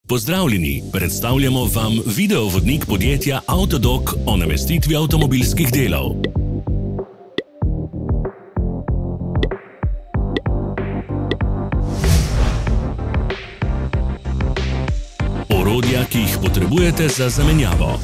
Pozdravljeni, predstavljamo vam videovodnik podjetja Autodoc o namestitvi avtomobilskih delov. Orodja, ki jih potrebujete za zamenjavo.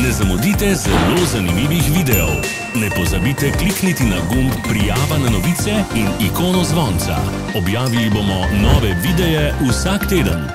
Ne zamudite zelo zanimivih videov. Ne pozabite klikniti na gumb Prijava na novice in ikono zvonca. Objavili bomo nove videe vsak teden.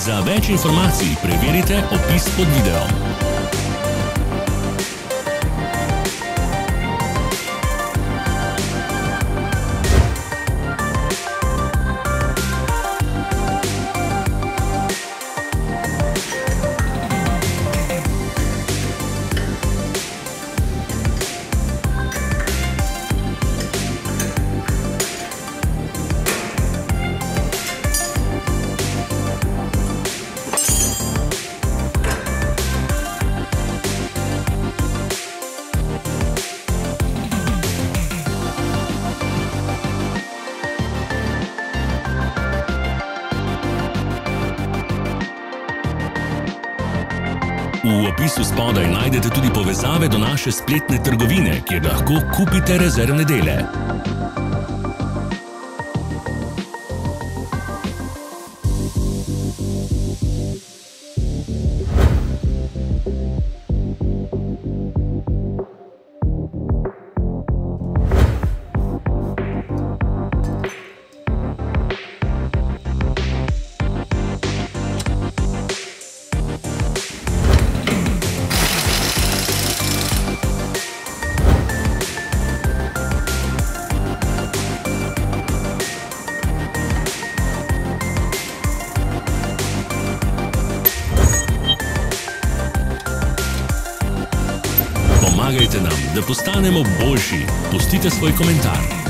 Za več informacij preverite opis pod videom. V opisu spodaj najdete tudi povezave do naše spletne trgovine, kjer lahko kupite rezervne dele. Pomagajte nam, da postanemo boljši. Pustite svoj komentar.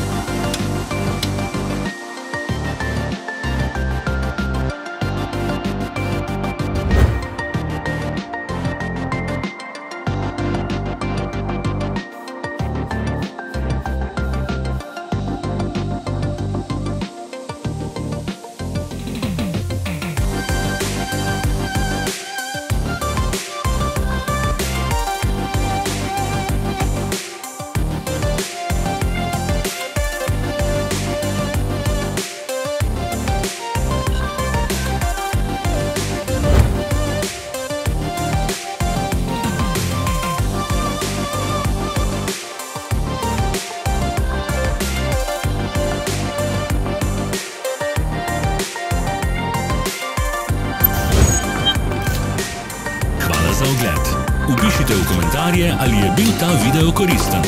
Za ogled. Vpišite v komentarje, ali je bil ta video koristen.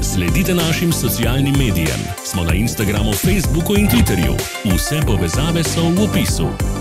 Sledite našim socialnim medijem. Smo na Instagramu, Facebooku in Twitterju. Vse povezave so v opisu.